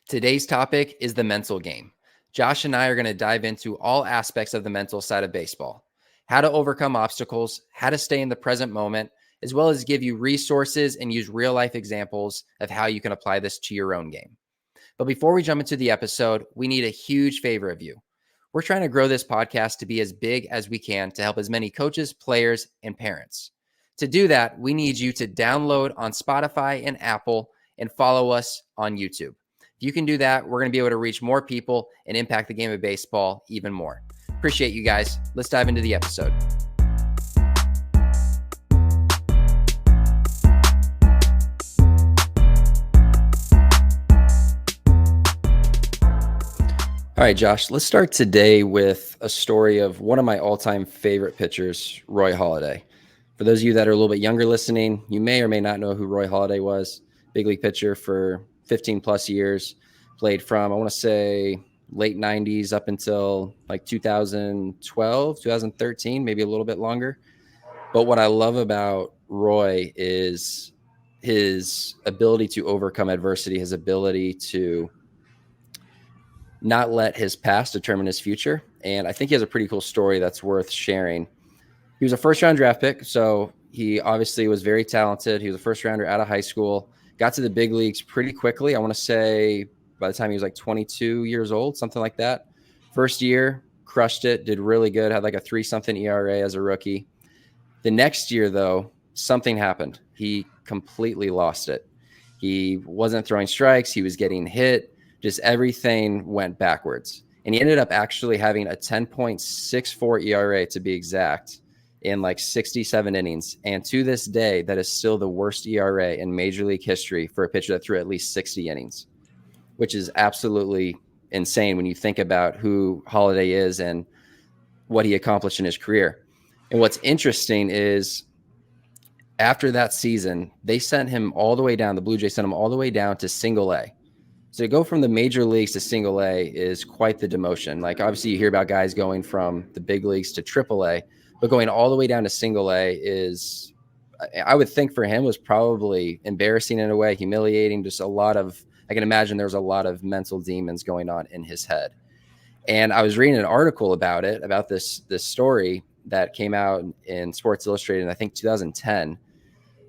Today's topic is the mental game. Josh and I are going to dive into all aspects of the mental side of baseball, how to overcome obstacles, how to stay in the present moment, as well as give you resources and use real life examples of how you can apply this to your own game. But before we jump into the episode, we need a huge favor of you. We're trying to grow this podcast to be as big as we can to help as many coaches, players, and parents. To do that, we need you to download on Spotify and Apple and follow us on YouTube. If you can do that, we're going to be able to reach more people and impact the game of baseball even more. Appreciate you guys. Let's dive into the episode. All right, Josh, let's start today with a story of one of my all-time favorite pitchers, Roy Halladay. For those of you that are a little bit younger listening, you may or may not know who Roy Halladay was. Big league pitcher for 15 plus years, played from, I want to say, late 90s up until like 2012, 2013, maybe a little bit longer. But what I love about Roy is his ability to overcome adversity, his ability to not let his past determine his future. And I think he has a pretty cool story that's worth sharing. He was a first-round draft pick, so he obviously was very talented. He was a first-rounder out of high school, got to the big leagues pretty quickly. I want to say by the time he was like 22 years old, something like that. First year, crushed it, did really good, had like a 3-something ERA as a rookie. The next year, though, something happened. He completely lost it. He wasn't throwing strikes. He was getting hit. Just everything went backwards. And he ended up actually having a 10.64 ERA to be exact in like 67 innings. And to this day, that is still the worst ERA in Major League history for a pitcher that threw at least 60 innings, which is absolutely insane when you think about who Halladay is and what he accomplished in his career. And what's interesting is after that season, they sent him all the way down. The Blue Jays sent him all the way down to single A. So to go from the major leagues to single A is quite the demotion. Like obviously you hear about guys going from the big leagues to triple A, but going all the way down to single A is, I would think for him was probably embarrassing in a way, humiliating, just a lot of, I can imagine there was a lot of mental demons going on in his head. And I was reading an article about it, about this story that came out in Sports Illustrated in I think 2010.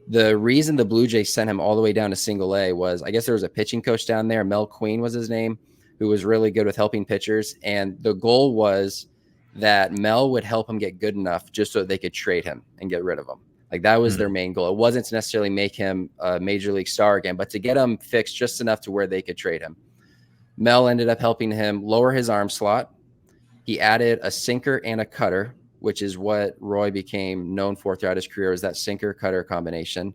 The reason the Blue Jays sent him all the way down to single A was, I guess there was a pitching coach down there, Mel Queen was his name, who was really good with helping pitchers. And the goal was that Mel would help him get good enough just so they could trade him and get rid of him. Like that was their main goal. It wasn't to necessarily make him a major league star again, but to get him fixed just enough to where they could trade him. Mel ended up helping him lower his arm slot. He added a sinker and a cutter, which is what Roy became known for throughout his career, was that sinker-cutter combination.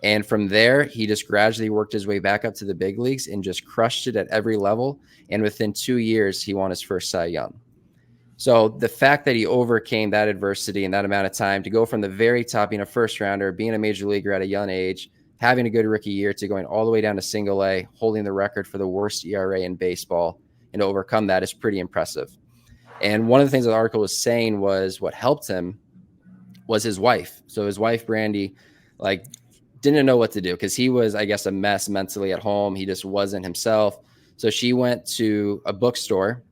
And from there, he just gradually worked his way back up to the big leagues and just crushed it at every level. And within 2 years, he won his first Cy Young. So the fact that he overcame that adversity in that amount of time to go from the very top, being a first-rounder, being a major leaguer at a young age, having a good rookie year, to going all the way down to single A, holding the record for the worst ERA in baseball, and to overcome that is pretty impressive. And one of the things that the article was saying was what helped him was his wife. So his wife, Brandy, like didn't know what to do because he was, I guess, a mess mentally at home. He just wasn't himself. So she went to a bookstore,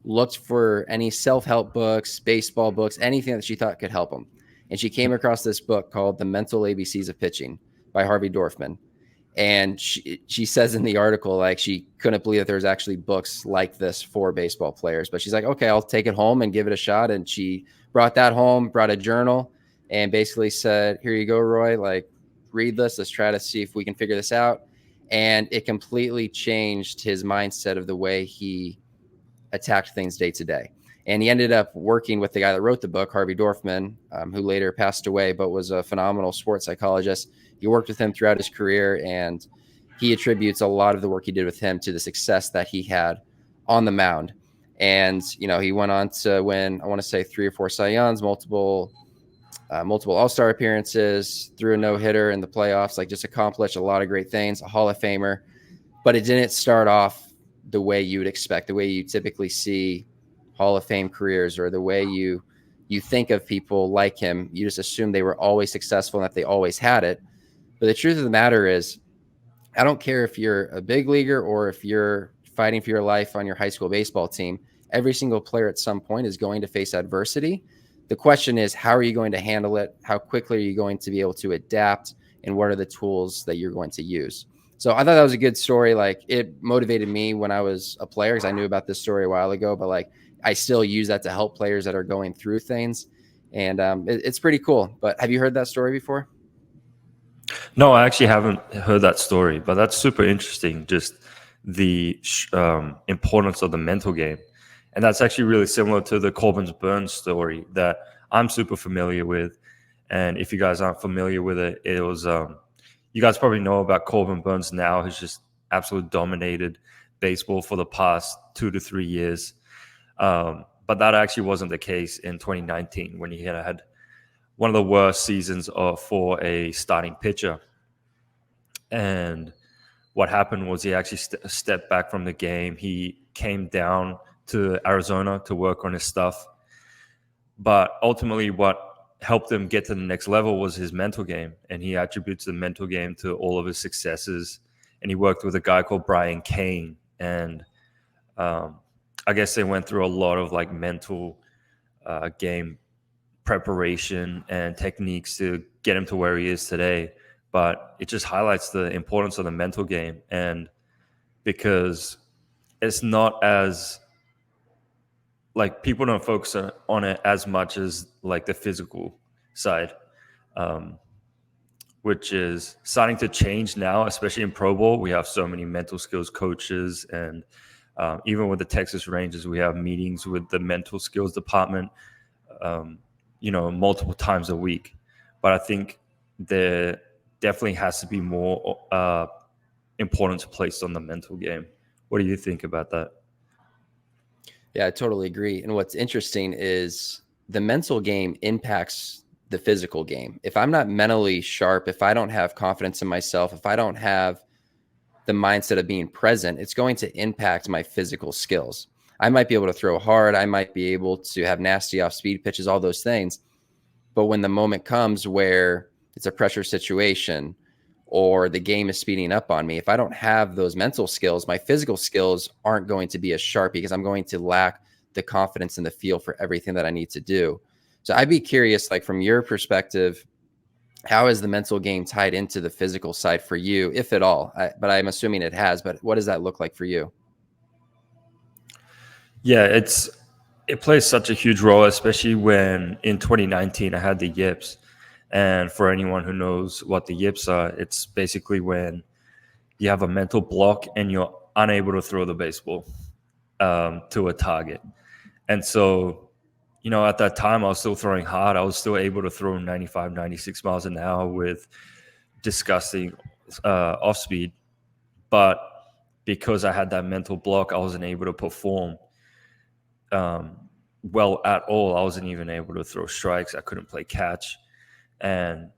looked for any self-help books, baseball books, anything that she thought could help him. And she came across this book called The Mental ABCs of Pitching by Harvey Dorfman. And she says in the article, like, she couldn't believe that there was actually books like this for baseball players. But she's like, okay, I'll take it home and give it a shot. And she brought that home, brought a journal, and basically said, here you go, Roy, like, read this. Let's try to see if we can figure this out. And it completely changed his mindset of the way he attacked things day to day. And he ended up working with the guy that wrote the book, Harvey Dorfman, who later passed away, but was a phenomenal sports psychologist. He worked with him throughout his career, and he attributes a lot of the work he did with him to the success that he had on the mound. And, you know, he went on to win, I want to say 3 or 4 Cy Youngs, multiple All-Star appearances, threw a no-hitter in the playoffs, like just accomplished a lot of great things, a Hall of Famer. But it didn't start off the way you would expect, the way you typically see Hall of Fame careers, or the way you think of people like him. You just assume they were always successful and that they always had it. But the truth of the matter is, I don't care if you're a big leaguer or if you're fighting for your life on your high school baseball team, every single player at some point is going to face adversity. The question is, how are you going to handle it? How quickly are you going to be able to adapt? And what are the tools that you're going to use? So I thought that was a good story. Like, it motivated me when I was a player, because I knew about this story a while ago, but like, I still use that to help players that are going through things. And it's pretty cool. But have you heard that story before? No, I actually haven't heard that story, but that's super interesting. Just the importance of the mental game. And that's actually really similar to the Corbin Burnes story that I'm super familiar with. And if you guys aren't familiar with it, it was, you guys probably know about Corbin Burnes now, who's just absolutely dominated baseball for the past 2 to 3 years. But that actually wasn't the case in 2019 when he had one of the worst seasons for a starting pitcher. And what happened was he actually stepped back from the game. He came down to Arizona to work on his stuff. But ultimately, what helped him get to the next level was his mental game. And he attributes the mental game to all of his successes. And he worked with a guy called Brian Kane. And I guess they went through a lot of like mental game preparation and techniques to get him to where he is today. But it just highlights the importance of the mental game. And because it's not as like people don't focus on it as much as like the physical side, which is starting to change now, especially in Pro Bowl. We have so many mental skills coaches, and even with the Texas Rangers, we have meetings with the mental skills department, multiple times a week. But I think there definitely has to be more importance placed on the mental game. What do you think about that? Yeah, I totally agree. And what's interesting is the mental game impacts the physical game. If I'm not mentally sharp, if I don't have confidence in myself, if I don't have the mindset of being present, it's going to impact my physical skills. I might be able to throw hard. I might be able to have nasty off speed pitches, all those things. But when the moment comes where it's a pressure situation or the game is speeding up on me, if I don't have those mental skills, my physical skills aren't going to be as sharp because I'm going to lack the confidence and the feel for everything that I need to do. So I'd be curious, like from your perspective, how is the mental game tied into the physical side for you, if at all? But I'm assuming it has, but what does that look like for you? Yeah, it plays such a huge role, especially when in 2019 I had the yips. And for anyone who knows what the yips are, it's basically when you have a mental block and you're unable to throw the baseball to a target. And so, at that time, I was still throwing hard. I was still able to throw 95, 96 miles an hour with disgusting off speed. But because I had that mental block, I wasn't able to perform well at all. I wasn't even able to throw strikes. I couldn't play catch. And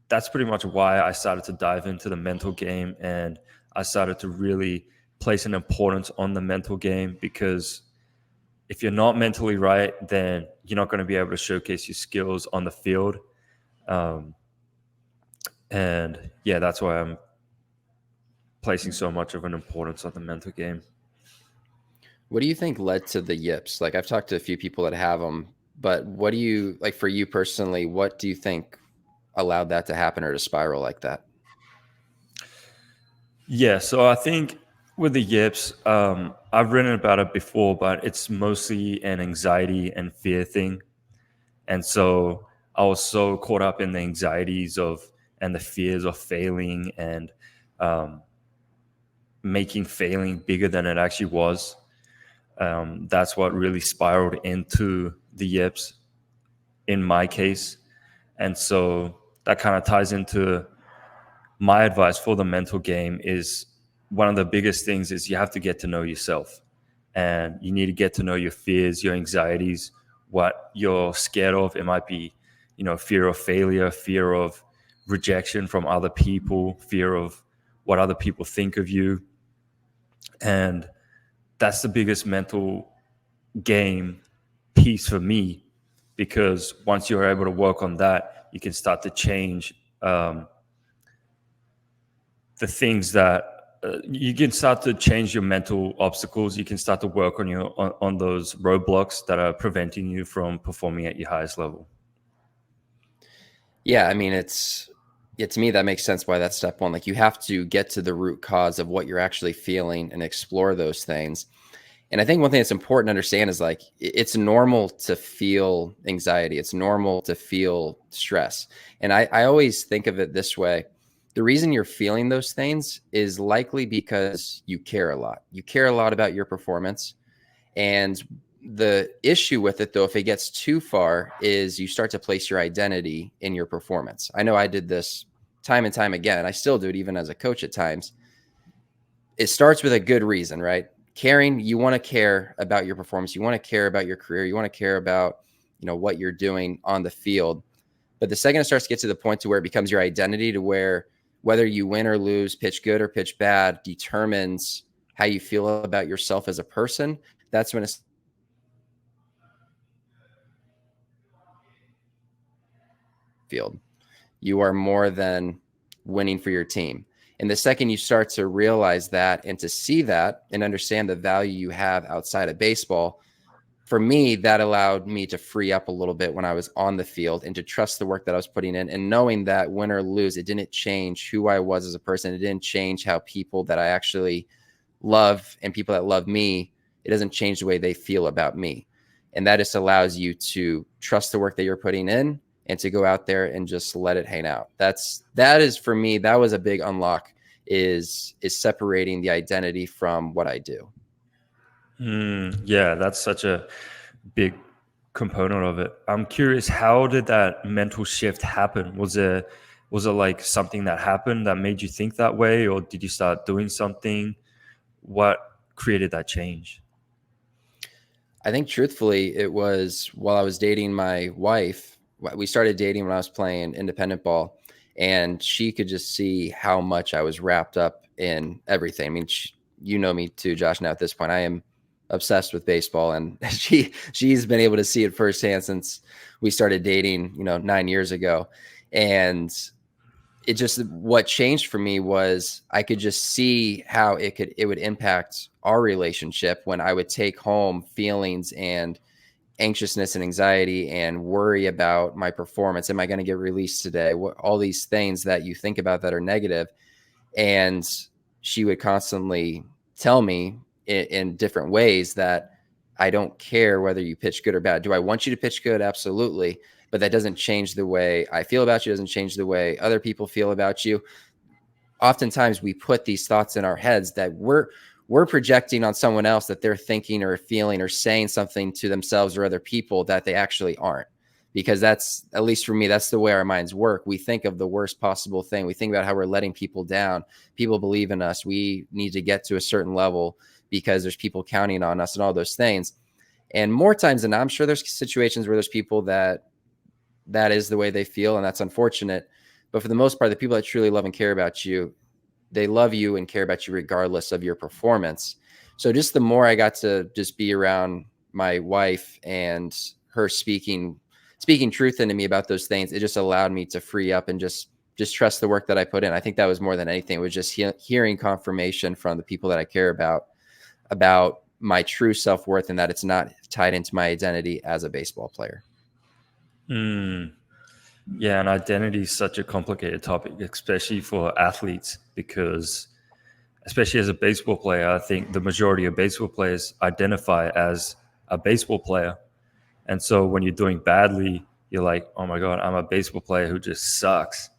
that's pretty much why I started to dive into the mental game, and I started to really place an importance on the mental game, because if you're not mentally right, then you're not going to be able to showcase your skills on the field. And yeah, that's why I'm placing so much of an importance on the mental game. What do you think led to the yips? Like, I've talked to a few people that have them, but what do you like for you personally? What do you think allowed that to happen or to spiral like that? Yeah, so I think with the yips, I've written about it before, but it's mostly an anxiety and fear thing. And so I was so caught up in the anxieties of and the fears of failing and making failing bigger than it actually was. That's what really spiraled into the yips in my case. And so that kind of ties into my advice for the mental game. Is one of the biggest things is you have to get to know yourself, and you need to get to know your fears, your anxieties, what you're scared of. It might be, fear of failure, fear of rejection from other people, fear of what other people think of you. And that's the biggest mental game piece for me, because once you're able to work on that, you can start to change the things that you can start to change your mental obstacles. You can start to work on on those roadblocks that are preventing you from performing at your highest level. Yeah, I mean, to me that makes sense why that's step one. Like, you have to get to the root cause of what you're actually feeling and explore those things. And I think one thing that's important to understand is, like, it's normal to feel anxiety. It's normal to feel stress. And I always think of it this way. The reason you're feeling those things is likely because you care a lot. You care a lot about your performance. And the issue with it, though, if it gets too far, is you start to place your identity in your performance. I know I did this time and time again. I still do it even as a coach at times. It starts with a good reason, right? Caring, you want to care about your performance. You want to care about your career. You want to care about, what you're doing on the field. But the second it starts to get to the point to where it becomes your identity, to where whether you win or lose, pitch good or pitch bad, determines how you feel about yourself as a person, that's when it's field. You are more than winning for your team. And the second you start to realize that and to see that and understand the value you have outside of baseball, for me, that allowed me to free up a little bit when I was on the field and to trust the work that I was putting in, and knowing that win or lose, it didn't change who I was as a person. It didn't change how people that I actually love and people that love me, it doesn't change the way they feel about me. And that just allows you to trust the work that you're putting in and to go out there and just let it hang out. That is for me, that was a big unlock, is separating the identity from what I do. Yeah, that's such a big component of it. I'm curious, how did that mental shift happen? Was it like something that happened that made you think that way, or did you start doing something? What created that change? I think truthfully, it was while I was dating my wife. We started dating when I was playing independent ball, and she could just see how much I was wrapped up in everything. I mean, you know me too, Josh. Now at this point, I am obsessed with baseball, and she's been able to see it firsthand since we started dating, 9 years ago. And it just, what changed for me was I could just see how it would impact our relationship when I would take home feelings and anxiousness and anxiety and worry about my performance. Am I going to get released today? All these things that you think about that are negative. And she would constantly tell me in different ways that I don't care whether you pitch good or bad. Do I want you to pitch good? Absolutely. But that doesn't change the way I feel about you. Doesn't change the way other people feel about you. Oftentimes we put these thoughts in our heads that we're projecting on someone else, that they're thinking or feeling or saying something to themselves or other people that they actually aren't. Because that's, at least for me, that's the way our minds work. We think of the worst possible thing. We think about how we're letting people down. People believe in us. We need to get to a certain level because there's people counting on us and all those things. And more times than not, I'm sure there's situations where there's people that is the way they feel, and that's unfortunate. But for the most part, the people that truly love and care about you, they love you and care about you regardless of your performance. So just the more I got to just be around my wife and her speaking truth into me about those things, it just allowed me to free up and just trust the work that I put in. I think that was more than anything. It was just hearing confirmation from the people that I care about my true self-worth, and that it's not tied into my identity as a baseball player. Yeah, and identity is such a complicated topic, especially for athletes, because especially as a baseball player, I think the majority of baseball players identify as a baseball player. And so when you're doing badly, you're like, oh my God, I'm a baseball player who just sucks.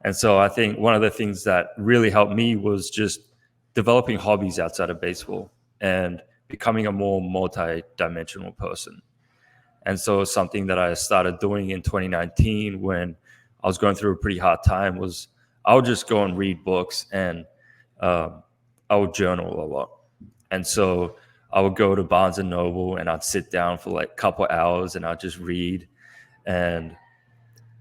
And so I think one of the things that really helped me was just developing hobbies outside of baseball and becoming a more multi-dimensional person. And so something that I started doing in 2019 when I was going through a pretty hard time was I would just go and read books, and I would journal a lot. And so I would go to Barnes and Noble and I'd sit down for like a couple hours and I'd just read. And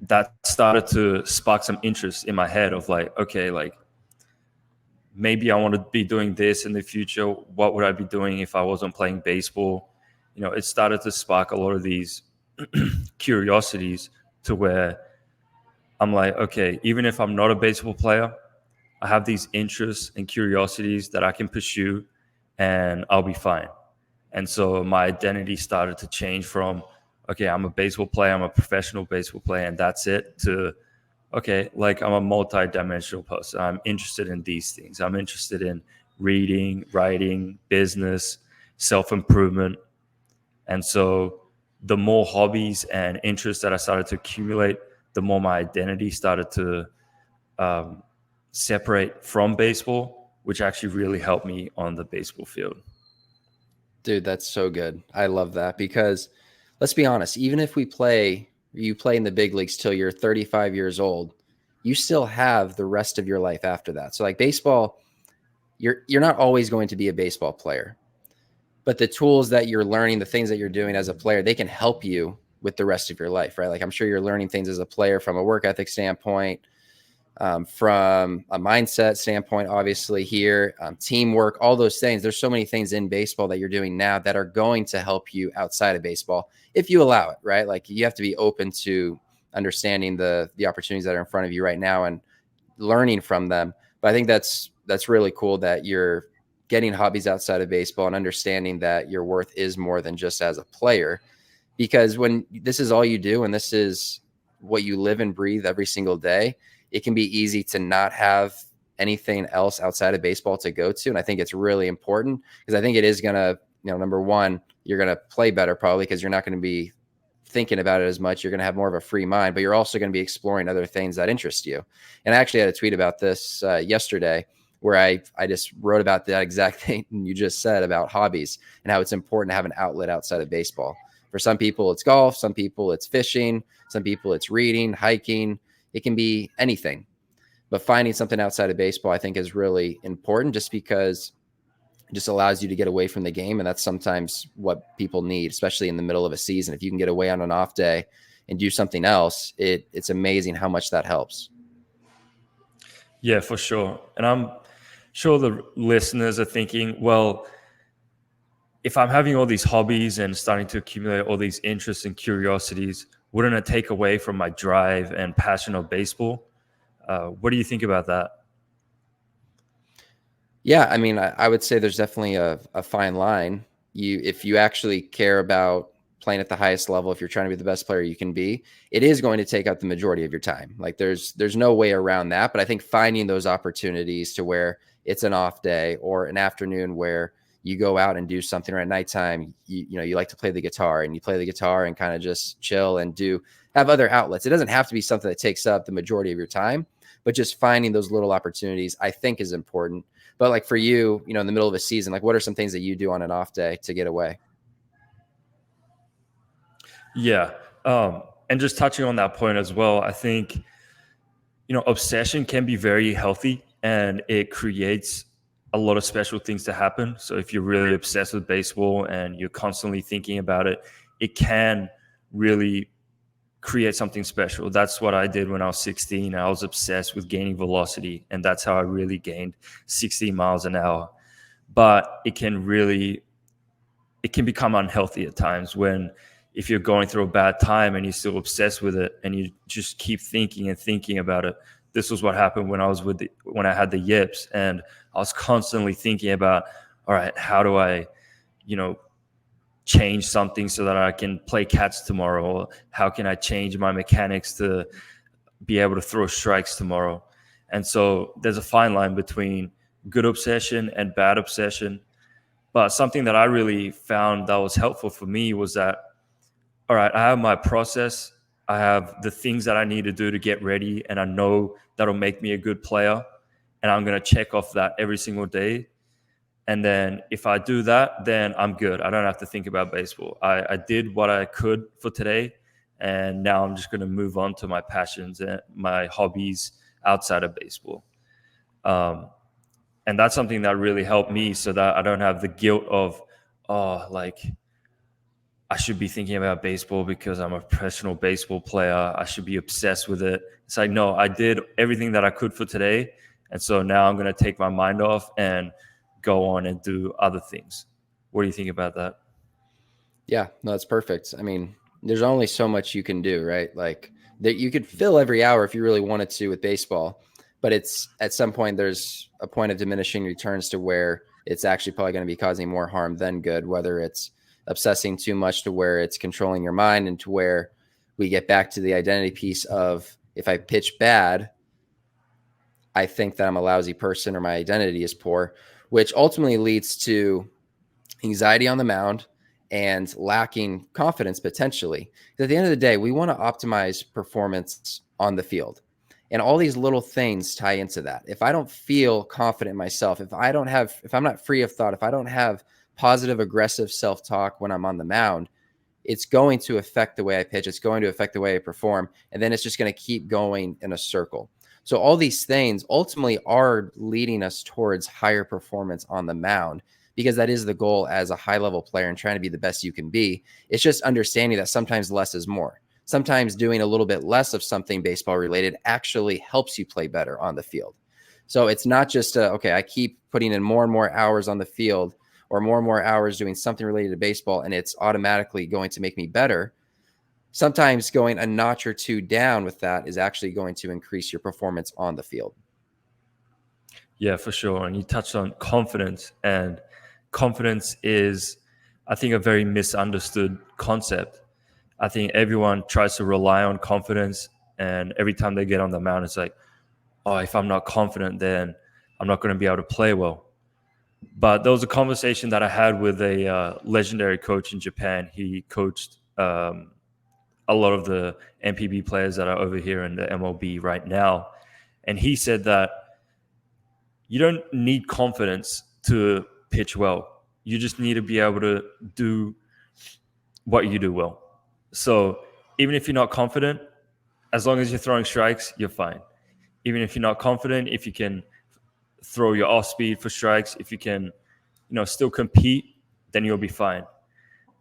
that started to spark some interest in my head of like, okay, like maybe I want to be doing this in the future. What would I be doing if I wasn't playing baseball? It started to spark a lot of these curiosities to where I'm like, okay, even if I'm not a baseball player, I have these interests and curiosities that I can pursue, and I'll be fine. And so my identity started to change from, okay, I'm a baseball player, I'm a professional baseball player, and that's it, to, okay, like I'm a multi-dimensional person. I'm interested in these things. I'm interested in reading, writing, business, self-improvement. And so the more hobbies and interests that I started to accumulate, the more my identity started to separate from baseball, which actually really helped me on the baseball field. Dude, that's so good. I love that because let's be honest, even if you play in the big leagues till you're 35 years old, you still have the rest of your life after that. So like baseball, you're not always going to be a baseball player, but the tools that you're learning, the things that you're doing as a player, they can help you with the rest of your life, right? Like I'm sure you're learning things as a player from a work ethic standpoint, from a mindset standpoint, obviously here, teamwork, all those things. There's so many things in baseball that you're doing now that are going to help you outside of baseball if you allow it, right? Like you have to be open to understanding the opportunities that are in front of you right now and learning from them. But I think that's really cool that you're getting hobbies outside of baseball and understanding that your worth is more than just as a player. Because when this is all you do and this is what you live and breathe every single day, it can be easy to not have anything else outside of baseball to go to. And I think it's really important because I think it is going to, number one, you're going to play better probably because you're not going to be thinking about it as much. You're going to have more of a free mind, but you're also going to be exploring other things that interest you. And I actually had a tweet about this yesterday where I just wrote about that exact thing you just said about hobbies and how it's important to have an outlet outside of baseball. For some people, it's golf. Some people, it's fishing. Some people, it's reading, hiking. It can be anything. But finding something outside of baseball, I think, is really important just because it just allows you to get away from the game. And that's sometimes what people need, especially in the middle of a season. If you can get away on an off day and do something else, it's amazing how much that helps. Yeah, for sure. And I'm sure the listeners are thinking, well, if I'm having all these hobbies and starting to accumulate all these interests and curiosities, wouldn't it take away from my drive and passion of baseball? What do you think about that? Yeah, I mean, I would say there's definitely a fine line. If you actually care about playing at the highest level, if you're trying to be the best player you can be, it is going to take up the majority of your time. Like there's no way around that. But I think finding those opportunities to where it's an off day or an afternoon where you go out and do something, or at nighttime, you like to play the guitar and you play the guitar and kind of just chill and have other outlets. It doesn't have to be something that takes up the majority of your time, but just finding those little opportunities, I think, is important. But like for you, in the middle of a season, like what are some things that you do on an off day to get away? Yeah. And just touching on that point as well, I think, obsession can be very healthy and it creates a lot of special things to happen. So if you're really obsessed with baseball and you're constantly thinking about it, it can really create something special. That's what I did when I was 16. I was obsessed with gaining velocity, and that's how I really gained 60 miles an hour. But it can become unhealthy at times when, if you're going through a bad time and you're still obsessed with it and you just keep thinking and thinking about it. This was what happened when when I had the yips, and I was constantly thinking about, all right, how do I, change something so that I can play catch tomorrow? Or how can I change my mechanics to be able to throw strikes tomorrow? And so there's a fine line between good obsession and bad obsession. But something that I really found that was helpful for me was that, all right, I have my process. I have the things that I need to do to get ready, and I know that'll make me a good player. And I'm going to check off that every single day. And then if I do that, then I'm good. I don't have to think about baseball. I did what I could for today. And now I'm just going to move on to my passions and my hobbies outside of baseball. And that's something that really helped me, so that I don't have the guilt of, like, I should be thinking about baseball because I'm a professional baseball player. I should be obsessed with it. It's like, no, I did everything that I could for today. And so now I'm going to take my mind off and go on and do other things. What do you think about that? Yeah, no, that's perfect. I mean, there's only so much you can do, right? Like that you could fill every hour if you really wanted to with baseball. but it's at some point there's a point of diminishing returns to where it's actually probably going to be causing more harm than good, whether it's obsessing too much to where it's controlling your mind, and to where we get back to the identity piece of, if I pitch bad, I think that I'm a lousy person or my identity is poor, which ultimately leads to anxiety on the mound and lacking confidence potentially. Because at the end of the day, we want to optimize performance on the field. And all these little things tie into that. If I don't feel confident in myself, if I'm not free of thought, if I don't have positive, aggressive self-talk when I'm on the mound, it's going to affect the way I pitch. It's going to affect the way I perform. And then it's just going to keep going in a circle. So all these things ultimately are leading us towards higher performance on the mound, because that is the goal as a high-level player and trying to be the best you can be. It's just understanding that sometimes less is more. Sometimes doing a little bit less of something baseball related actually helps you play better on the field. So it's not just okay, I keep putting in more and more hours on the field, or more and more hours doing something related to baseball, and it's automatically going to make me better. Sometimes going a notch or two down with that is actually going to increase your performance on the field. Yeah, for sure. And you touched on confidence, and confidence is, I think, a very misunderstood concept. I think everyone tries to rely on confidence, and every time they get on the mound, it's like, oh, if I'm not confident, then I'm not going to be able to play well. But there was a conversation that I had with a legendary coach in Japan. He coached a lot of the MPB players that are over here in the MLB right now. And he said that you don't need confidence to pitch well. You just need to be able to do what you do well. So even if you're not confident, as long as you're throwing strikes, you're fine. Even if you're not confident, if you can throw your off speed for strikes, if you can, still compete, then you'll be fine.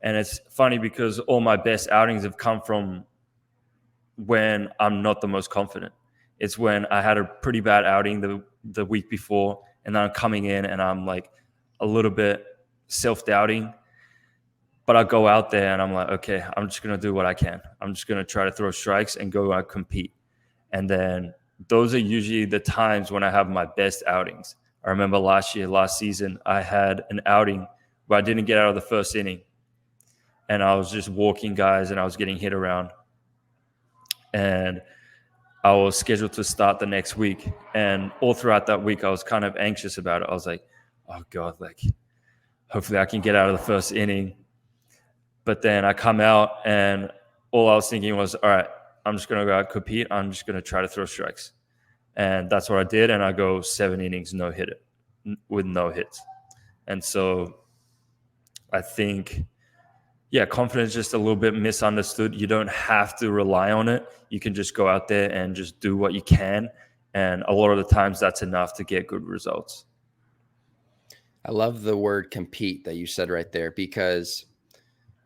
And it's funny because all my best outings have come from when I'm not the most confident. It's when I had a pretty bad outing the week before, and then I'm coming in and I'm like a little bit self-doubting. But I go out there and I'm like, okay, I'm just going to do what I can. I'm just going to try to throw strikes and go out compete. And then those are usually the times when I have my best outings. I remember last season, I had an outing where I didn't get out of the first inning. And I was just walking guys and I was getting hit around. And I was scheduled to start the next week. And all throughout that week, I was kind of anxious about it. I was like, oh God, hopefully I can get out of the first inning. But then I come out and all I was thinking was, all right, I'm just going to go out and compete. I'm just going to try to throw strikes. And that's what I did. And I go 7 innings, with no hits. And so I think, confidence is just a little bit misunderstood. You don't have to rely on it. You can just go out there and just do what you can. And a lot of the times that's enough to get good results. I love the word compete that you said right there, because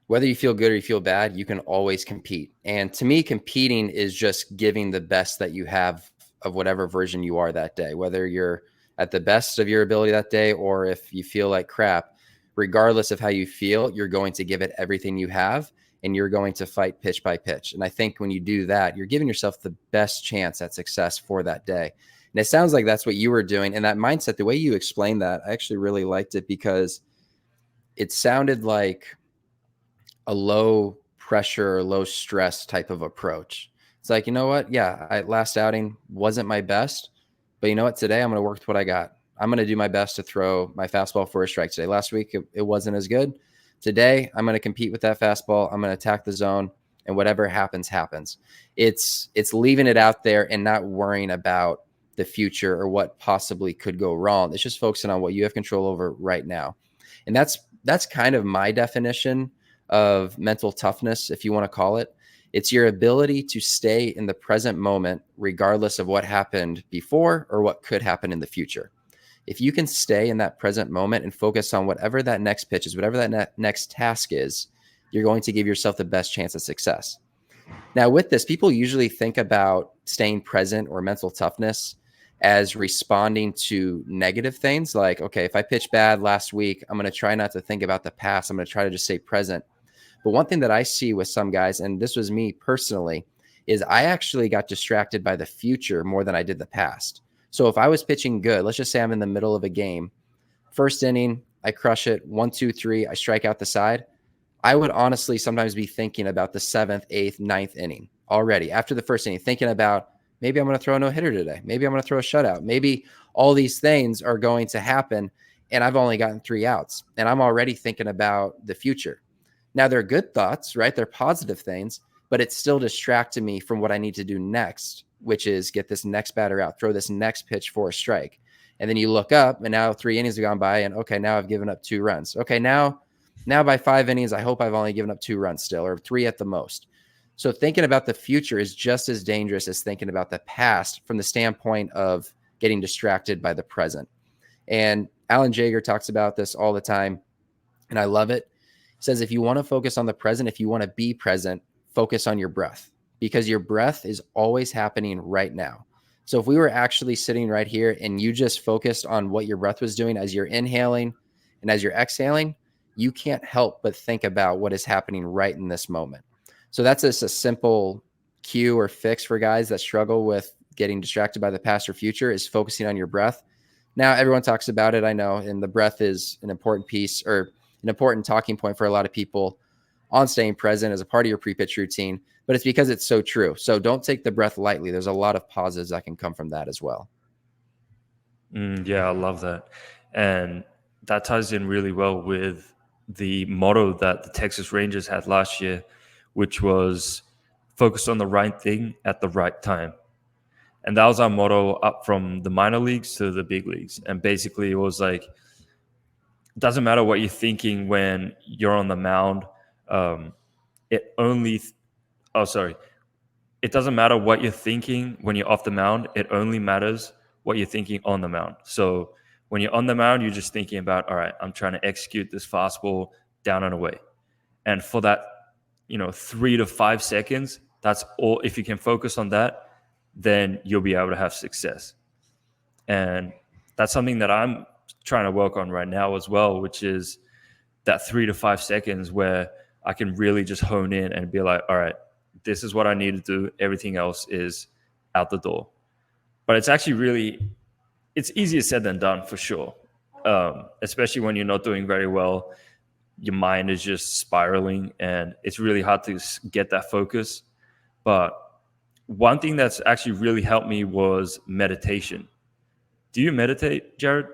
whether you feel good or you feel bad, you can always compete. And to me, competing is just giving the best that you have of whatever version you are that day, whether you're at the best of your ability that day, or if you feel like crap. Regardless of how you feel, you're going to give it everything you have, and you're going to fight pitch by pitch. And I think when you do that, you're giving yourself the best chance at success for that day. And it sounds like that's what you were doing. And that mindset, the way you explained that, I actually really liked it, because it sounded like a low pressure, low stress type of approach. It's like, you know what? Yeah, last outing wasn't my best, but you know what? Today I'm going to work with what I got. I'm going to do my best to throw my fastball for a strike today. Last week, it wasn't as good. Today, I'm going to compete with that fastball. I'm going to attack the zone, and whatever happens, happens. It's leaving it out there and not worrying about the future or what possibly could go wrong. It's just focusing on what you have control over right now. And that's kind of my definition of mental toughness, if you want to call it. It's your ability to stay in the present moment, regardless of what happened before or what could happen in the future. If you can stay in that present moment and focus on whatever that next pitch is, whatever that next task is, you're going to give yourself the best chance of success. Now, with this, people usually think about staying present or mental toughness as responding to negative things. Like, okay, if I pitched bad last week, I'm going to try not to think about the past. I'm going to try to just stay present. But one thing that I see with some guys, and this was me personally, is I actually got distracted by the future more than I did the past. So if I was pitching good, let's just say I'm in the middle of a game, first inning, I crush it, 1, 2, 3, I strike out the side. I would honestly sometimes be thinking about the 7th, 8th, 9th inning already after the first inning, thinking about maybe I'm going to throw a no-hitter today. Maybe I'm going to throw a shutout. Maybe all these things are going to happen and I've only gotten 3 outs and I'm already thinking about the future. Now they're good thoughts, right? They're positive things, but it's still distracting me from what I need to do next, which is get this next batter out, throw this next pitch for a strike. And then you look up and now 3 innings have gone by and okay, now I've given up 2 runs. Okay, now by 5 innings, I hope I've only given up 2 runs still, or 3 at the most. So thinking about the future is just as dangerous as thinking about the past from the standpoint of getting distracted by the present. And Alan Jaeger talks about this all the time, and I love it. He says, if you want to focus on the present, if you want to be present, focus on your breath, because your breath is always happening right now. So if we were actually sitting right here and you just focused on what your breath was doing as you're inhaling and as you're exhaling, you can't help but think about what is happening right in this moment. So that's just a simple cue or fix for guys that struggle with getting distracted by the past or future, is focusing on your breath. Now, everyone talks about it, I know, and the breath is an important piece or an important talking point for a lot of people on staying present as a part of your pre-pitch routine, but it's because it's so true. So don't take the breath lightly. There's a lot of positives that can come from that as well. Yeah, I love that. And that ties in really well with the motto that the Texas Rangers had last year, which was focus on the right thing at the right time. And that was our motto up from the minor leagues to the big leagues. And basically it was like, it doesn't matter what you're thinking when you're on the mound. It doesn't matter what you're thinking when you're off the mound. It only matters what you're thinking on the mound. So when you're on the mound, you're just thinking about, all right, I'm trying to execute this fastball down and away. And for that, 3 to 5 seconds, that's all. If you can focus on that, then you'll be able to have success. And that's something that I'm trying to work on right now as well, which is that 3 to 5 seconds where I can really just hone in and be like, all right, this is what I need to do. Everything else is out the door. But it's actually it's easier said than done for sure. Especially when you're not doing very well, your mind is just spiraling and it's really hard to get that focus. But one thing that's actually really helped me was meditation. Do you meditate, Jared?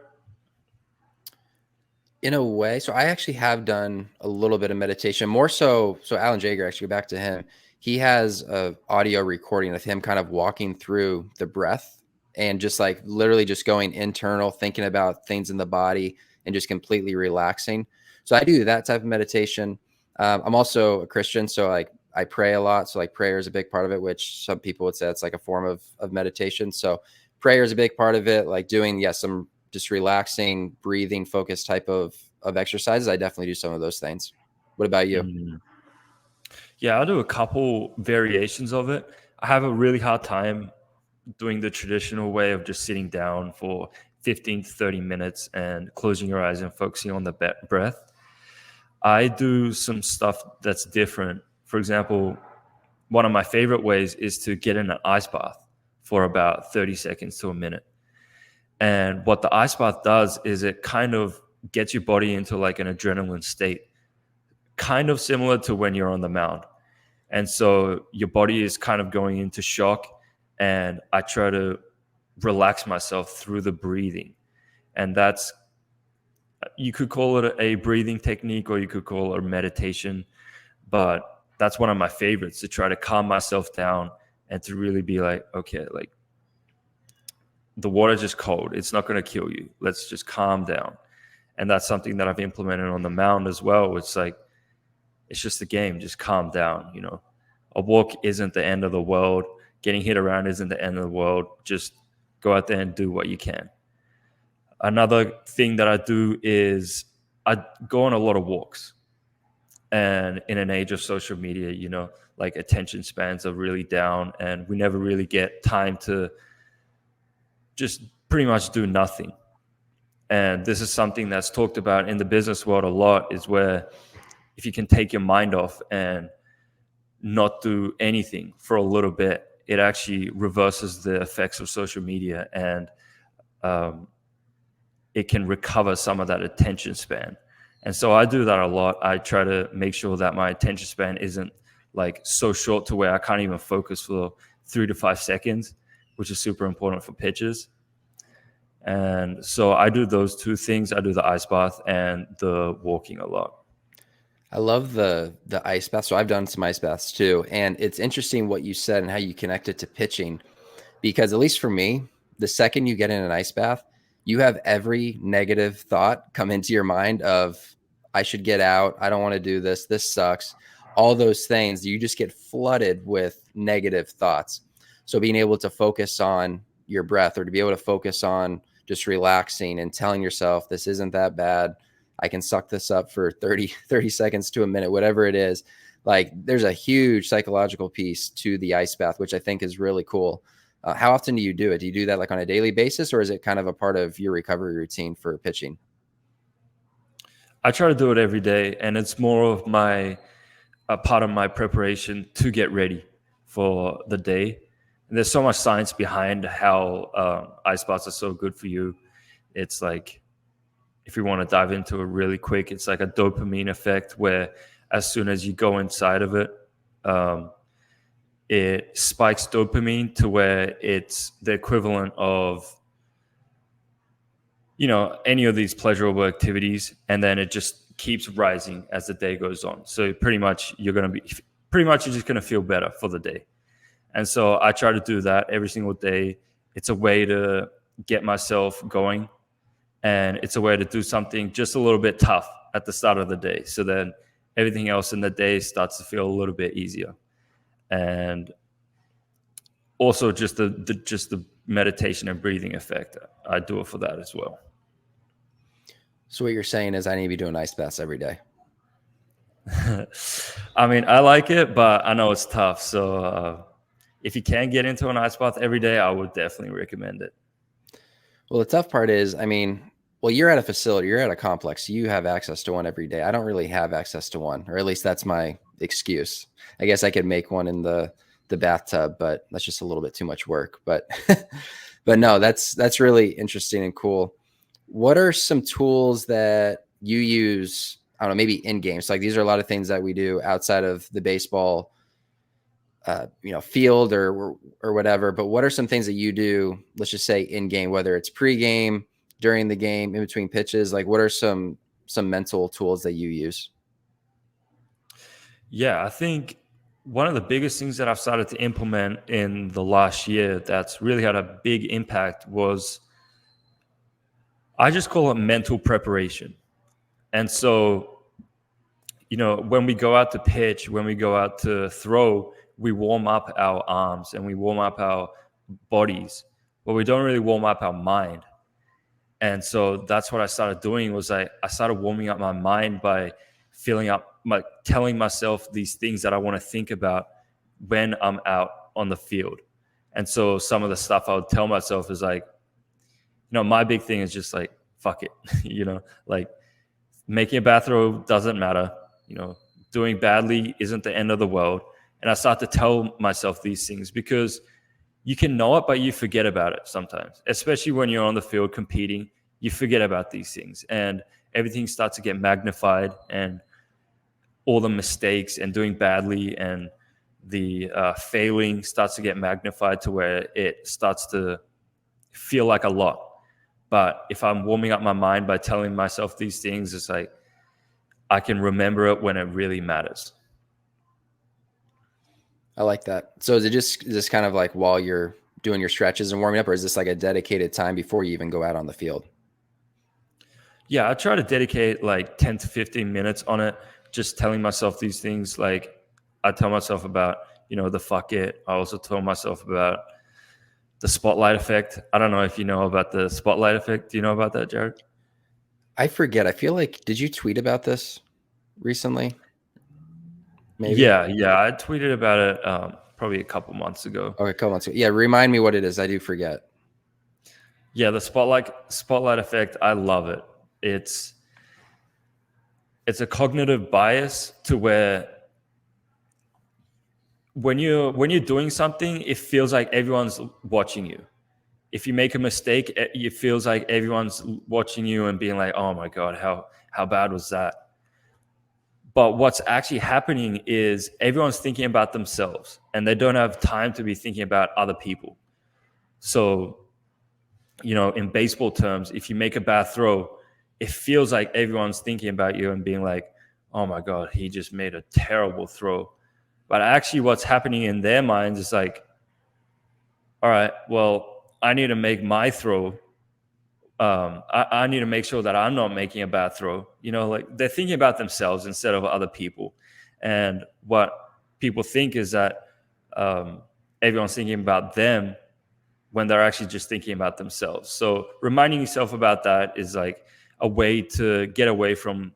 In a way. So I actually have done a little bit of meditation, more so. So Alan Jaeger, actually, go back to him. He has a audio recording of him kind of walking through the breath and just like literally just going internal, thinking about things in the body and just completely relaxing. So I do that type of meditation. I'm also a Christian, so like I pray a lot. So like prayer is a big part of it, which some people would say it's like a form of meditation. So prayer is a big part of it, like doing, some just relaxing, breathing, focused type of exercises. I definitely do some of those things. What about you? Yeah, I'll do a couple variations of it. I have a really hard time doing the traditional way of just sitting down for 15 to 30 minutes and closing your eyes and focusing on the breath. I do some stuff that's different. For example, one of my favorite ways is to get in an ice bath for about 30 seconds to a minute. And what the ice bath does is it kind of gets your body into like an adrenaline state, kind of similar to when you're on the mound. And so your body is kind of going into shock, and I try to relax myself through the breathing. And that's, you could call it a breathing technique or you could call it a meditation, but that's one of my favorites, to try to calm myself down and to really be like, okay, like the water's just cold. It's not going to kill you. Let's just calm down. And that's something that I've implemented on the mound as well. It's like, it's just a game. Just calm down. A walk isn't the end of the world. Getting hit around isn't the end of the world. Just go out there and do what you can. Another thing that I do is I go on a lot of walks. And in an age of social media, like attention spans are really down and we never really get time to just pretty much do nothing. And this is something that's talked about in the business world a lot, is where if you can take your mind off and not do anything for a little bit, it actually reverses the effects of social media. And it can recover some of that attention span. And so I do that a lot. I try to make sure that my attention span isn't like so short to where I can't even focus for 3 to 5 seconds, which is super important for pitches. And so I do those two things. I do the ice bath and the walking a lot. I love the ice bath. So I've done some ice baths too. And it's interesting what you said and how you connect it to pitching, because at least for me, the second you get in an ice bath, you have every negative thought come into your mind of, I should get out. I don't want to do this. This sucks. All those things, you just get flooded with negative thoughts. So being able to focus on your breath, or to be able to focus on just relaxing and telling yourself, this isn't that bad. I can suck this up for 30 seconds to a minute, whatever it is. Like, there's a huge psychological piece to the ice bath, which I think is really cool. How often do you do it? Do you do that like on a daily basis, or is it kind of a part of your recovery routine for pitching? I try to do it every day, and it's more of a part of my preparation to get ready for the day. And there's so much science behind how ice baths are so good for you. It's like, if you want to dive into it really quick, it's like a dopamine effect where as soon as you go inside of it, it spikes dopamine to where it's the equivalent of, any of these pleasurable activities. And then it just keeps rising as the day goes on. So pretty much you're just going to feel better for the day. And so I try to do that every single day. It's a way to get myself going. And it's a way to do something just a little bit tough at the start of the day. So then everything else in the day starts to feel a little bit easier. And also just the meditation and breathing effect. I do it for that as well. So what you're saying is I need to be doing ice baths every day. I mean, I like it, but I know it's tough. So if you can get into an ice bath every day, I would definitely recommend it. Well, the tough part is, you're at a facility, you're at a complex, you have access to one every day. I don't really have access to one, or at least that's my excuse. I guess I could make one in the bathtub, but that's just a little bit too much work. But but no, that's really interesting and cool. What are some tools that you use? I don't know, maybe in games. Like, these are a lot of things that we do outside of the baseball field or whatever. But what are some things that you do, let's just say in game, whether it's pre-game, during the game, in between pitches? Like, what are some mental tools that you use? Yeah, I think one of the biggest things that I've started to implement in the last year that's really had a big impact was, I just call it mental preparation. And so, when we go out to pitch, when we go out to throw, we warm up our arms and we warm up our bodies, but we don't really warm up our mind. And so that's what I started doing, was I started warming up my mind by telling myself these things that I want to think about when I'm out on the field. And so some of the stuff I would tell myself is like, my big thing is just like, fuck it, like, making a bad throw doesn't matter. Doing badly isn't the end of the world. And I start to tell myself these things, because you can know it, but you forget about it sometimes, especially when you're on the field competing. You forget about these things, and everything starts to get magnified, and all the mistakes and doing badly and the failing starts to get magnified to where it starts to feel like a lot. But if I'm warming up my mind by telling myself these things, it's like I can remember it when it really matters. I like that. So is this kind of like while you're doing your stretches and warming up, or is this like a dedicated time before you even go out on the field? Yeah, I try to dedicate like 10 to 15 minutes on it, just telling myself these things. Like, I tell myself about, the fuck it. I also tell myself about the spotlight effect. I don't know if you know about the spotlight effect. Do you know about that, Jared? I forget. I feel like, did you tweet about this recently? Maybe. Yeah. I tweeted about it probably a couple months ago. Okay, a couple months ago. Yeah, remind me what it is. I do forget. Yeah, the spotlight effect. I love it. It's a cognitive bias to where when you're doing something, it feels like everyone's watching you. if you make a mistake, it feels like everyone's watching you and being like, oh my God, how bad was that? But what's actually happening is everyone's thinking about themselves and they don't have time to be thinking about other people. So, in baseball terms, if you make a bad throw, it feels like everyone's thinking about you and being like, oh my God, he just made a terrible throw. But actually what's happening in their minds is like, all right, well, I need to make my throw. I need to make sure that I'm not making a bad throw. Like they're thinking about themselves instead of other people. And what people think is that everyone's thinking about them when they're actually just thinking about themselves. So reminding yourself about that is like a way to get away from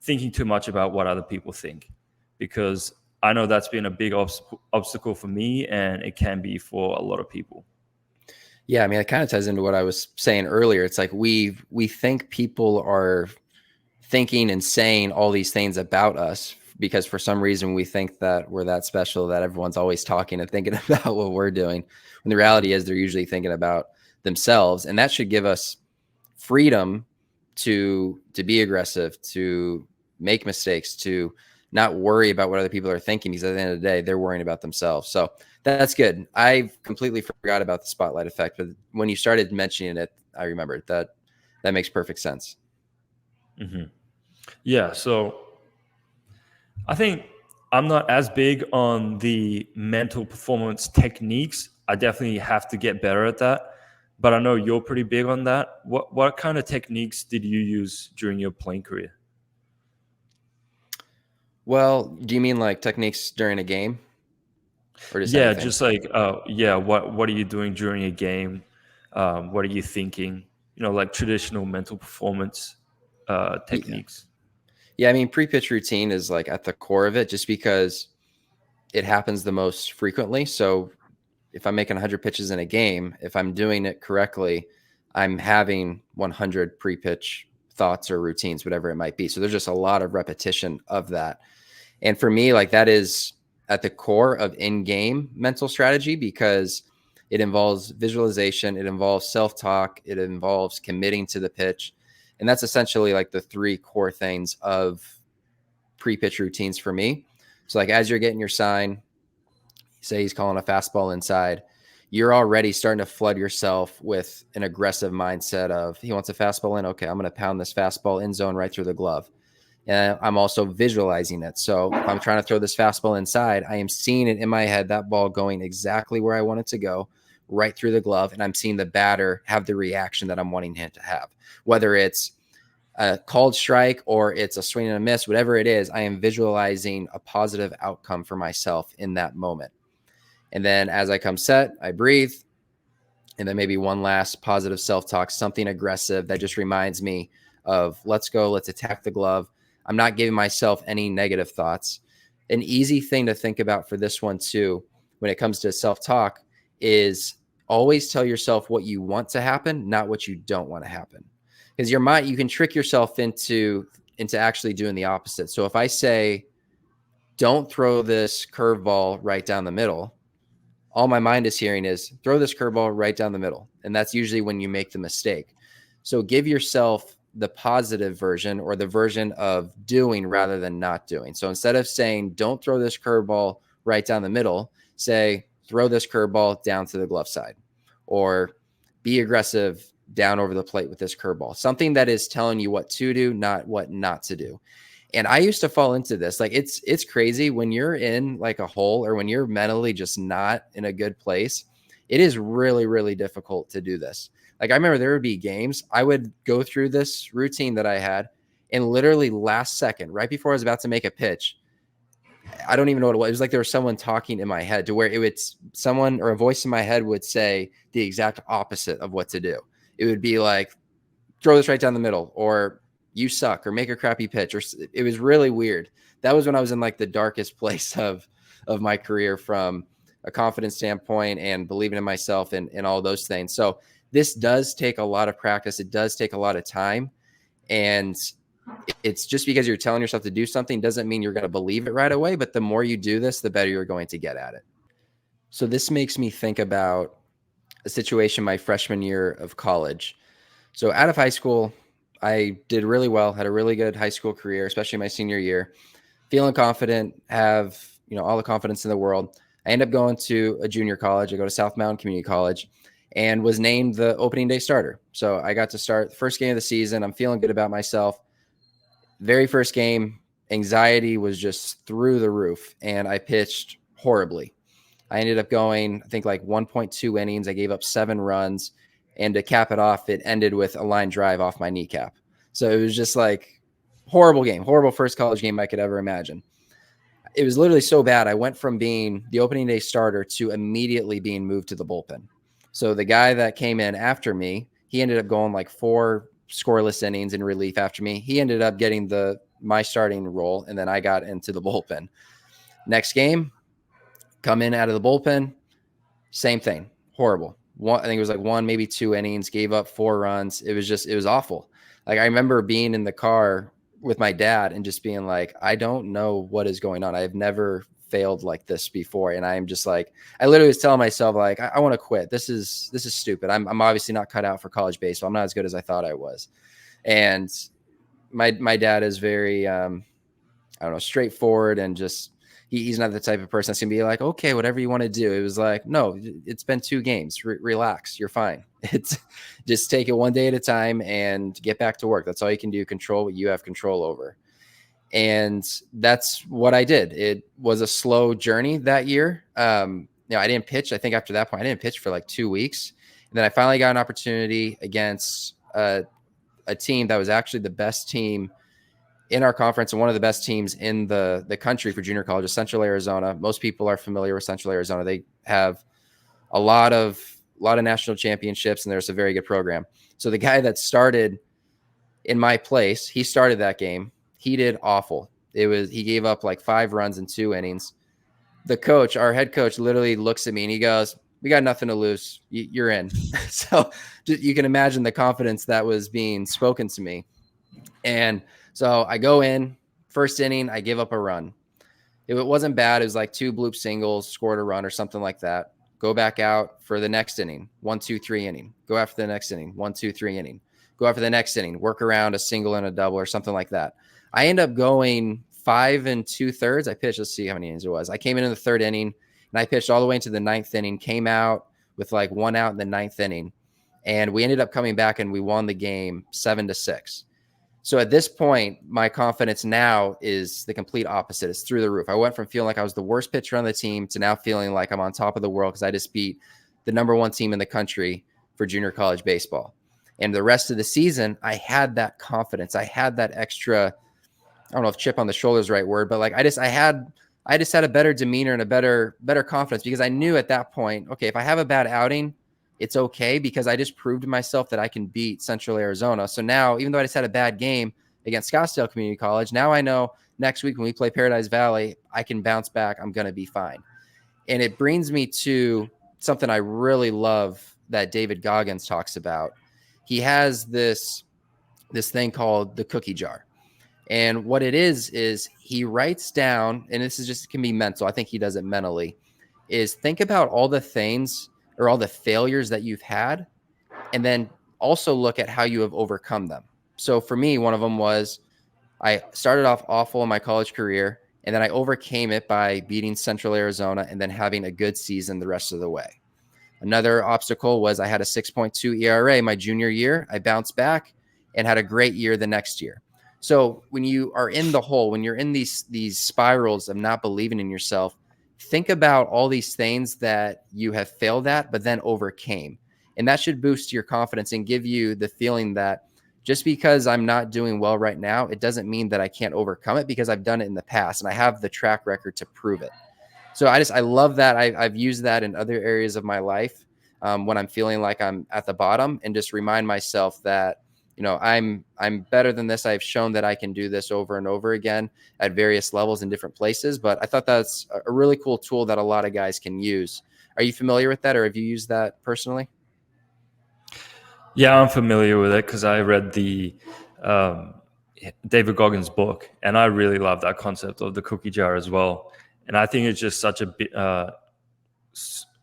thinking too much about what other people think, because I know that's been a big obstacle for me, and it can be for a lot of people. Yeah, I mean, it kind of ties into what I was saying earlier. It's like we think people are thinking and saying all these things about us because for some reason we think that we're that special, that everyone's always talking and thinking about what we're doing. When the reality is they're usually thinking about themselves, and that should give us freedom to be aggressive, to make mistakes, to not worry about what other people are thinking, because at the end of the day, they're worrying about themselves. So that's good. I completely forgot about the spotlight effect, but when you started mentioning it, I remembered that. That makes perfect sense. Mm-hmm. Yeah. So I think I'm not as big on the mental performance techniques. I definitely have to get better at that. But I know you're pretty big on that. What kind of techniques did you use during your playing career? Well, do you mean like techniques during a game or just Yeah, anything? just like what are you doing during a game? What are you thinking? Like traditional mental performance Yeah. techniques. Yeah. I mean, pre-pitch routine is like at the core of it just because it happens the most frequently. So if I'm making 100 pitches in a game, if I'm doing it correctly, I'm having 100 pre-pitch thoughts or routines, whatever it might be. So there's just a lot of repetition of that. And for me, like that is at the core of in-game mental strategy because it involves visualization, it involves self-talk, it involves committing to the pitch. And that's essentially like the three core things of pre-pitch routines for me. So like as you're getting your sign, say he's calling a fastball inside, you're already starting to flood yourself with an aggressive mindset of he wants a fastball in. Okay, I'm going to pound this fastball in zone right through the glove. And I'm also visualizing it. So if I'm trying to throw this fastball inside, I am seeing it in my head, that ball going exactly where I want it to go, right through the glove. And I'm seeing the batter have the reaction that I'm wanting him to have, whether it's a called strike or it's a swing and a miss, whatever it is, I am visualizing a positive outcome for myself in that moment. And then as I come set, I breathe. And then maybe one last positive self-talk, something aggressive that just reminds me of let's go, let's attack the glove. I'm not giving myself any negative thoughts. An easy thing to think about for this one too, when it comes to self-talk, is always tell yourself what you want to happen, not what you don't want to happen. Because your mind, you can trick yourself into actually doing the opposite. So if I say, don't throw this curveball right down the middle, all my mind is hearing is throw this curveball right down the middle. And that's usually when you make the mistake. So give yourself the positive version or the version of doing rather than not doing. So instead of saying, don't throw this curveball right down the middle, say, throw this curveball down to the glove side, or be aggressive down over the plate with this curveball. Something that is telling you what to do, not what not to do. And I used to fall into this. Like it's crazy when you're in like a hole or when you're mentally just not in a good place. It is really, really difficult to do this. Like I remember there would be games I would go through this routine that I had, and literally last second, right before I was about to make a pitch, I don't even know what it was. It was like there was someone talking in my head to where it would someone or a voice in my head would say the exact opposite of what to do. It would be like, throw this right down the middle, or you suck, or make a crappy pitch. Or it was really weird. That was when I was in like the darkest place of my career from a confidence standpoint and believing in myself and all those things. So this does take a lot of practice. It does take a lot of time. And it's just because you're telling yourself to do something doesn't mean you're going to believe it right away. But the more you do this, the better you're going to get at it. So this makes me think about a situation my freshman year of college. So out of high school, I did really well, had a really good high school career, especially my senior year, feeling confident, have, all the confidence in the world. I end up going to a junior college. I go to South Mountain Community College and was named the opening day starter. So I got to start the first game of the season. I'm feeling good about myself. Very first game, anxiety was just through the roof, and I pitched horribly. I ended up going, I think, like 1.2 innings. I gave up 7 runs. And to cap it off, it ended with a line drive off my kneecap. So it was just like horrible game, horrible first college game I could ever imagine. It was literally so bad. I went from being the opening day starter to immediately being moved to the bullpen. So the guy that came in after me, he ended up going like 4 scoreless innings in relief after me. He ended up getting my starting role, and then I got into the bullpen. Next game, come in out of the bullpen, same thing, horrible. I think it was like 1, maybe 2 innings, gave up 4 runs. It was awful. Like I remember being in the car with my dad and just being like, I don't know what is going on. I've never failed like this before. And I'm just like, I literally was telling myself like, I want to quit. This is stupid. I'm obviously not cut out for college baseball. I'm not as good as I thought I was. And my dad is very, I don't know, straightforward, and just, he's not the type of person that's gonna be like, okay, whatever you want to do. It was like, no, it's been 2 games. Relax, you're fine. It's just take it one day at a time and get back to work. That's all you can do. Control what you have control over. And that's what I did. It was a slow journey that year. I didn't pitch. I think after that point, I didn't pitch for like 2 weeks. And then I finally got an opportunity against a team that was actually the best team in our conference and one of the best teams in the country for junior colleges, Central Arizona. Most people are familiar with Central Arizona. They have a lot of national championships, and there's a very good program. So the guy that started in my place, he started that game. He did awful. He gave up like 5 runs in 2 innings. The coach, our head coach, literally looks at me and he goes, "We got nothing to lose. You're in." So you can imagine the confidence that was being spoken to me. And so I go in, first inning, I give up a run. It wasn't bad. It was like 2 bloop singles, scored a run or something like that. Go back out for the next inning, 1, 2, 3 inning. Go after the next inning, 1, 2, 3 inning. Go after the next inning, work around a single and a double or something like that. I end up going 5 2/3. I pitched, let's see how many innings it was. I came in the 3rd inning, and I pitched all the way into the 9th inning, came out with like 1 out in the 9th inning. And we ended up coming back and we won the game 7-6. So at this point, my confidence now is the complete opposite. It's through the roof. I went from feeling like I was the worst pitcher on the team to now feeling like I'm on top of the world because I just beat the #1 team in the country for junior college baseball. And the rest of the season, I had that confidence. I had that extra, I don't know if chip on the shoulder is the right word, but like I just had a better demeanor and a better confidence, because I knew at that point, okay, if I have a bad outing, it's okay, because I just proved to myself that I can beat Central Arizona. So now, even though I just had a bad game against Scottsdale Community College, now I know next week when we play Paradise Valley, I can bounce back. I'm going to be fine. And it brings me to something I really love that David Goggins talks about. He has this thing called the cookie jar. And what it is he writes down, and this is just, it can be mental. I think he does it mentally, is think about all the things or all the failures that you've had, and then also look at how you have overcome them. So for me, one of them was I started off awful in my college career, and then I overcame it by beating Central Arizona and then having a good season the rest of the way. Another obstacle was I had a 6.2 ERA my junior year. I bounced back and had a great year the next year. So when you are in the hole, when you're in these spirals of not believing in yourself, think about all these things that you have failed at, but then overcame. And that should boost your confidence and give you the feeling that just because I'm not doing well right now, it doesn't mean that I can't overcome it, because I've done it in the past and I have the track record to prove it. So I love that. I've used that in other areas of my life when I'm feeling like I'm at the bottom, and just remind myself that, I'm better than this. I've shown that I can do this over and over again at various levels in different places. But I thought that's a really cool tool that a lot of guys can use. Are you familiar with that, or have you used that personally? Yeah, I'm familiar with it because I read the David Goggins book, and I really love that concept of the cookie jar as well. And I think it's just such a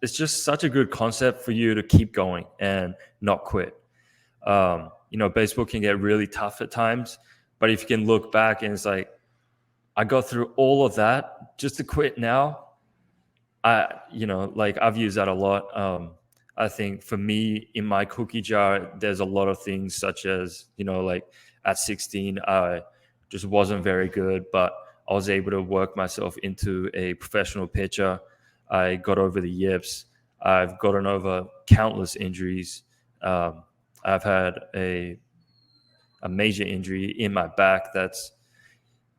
it's just such a good concept for you to keep going and not quit. Baseball can get really tough at times, but if you can look back and it's like, I got through all of that just to quit now. I've used that a lot. I think for me in my cookie jar, there's a lot of things such as, like at 16, I just wasn't very good, but I was able to work myself into a professional pitcher. I got over the yips. I've gotten over countless injuries. I've had a major injury in my back that's,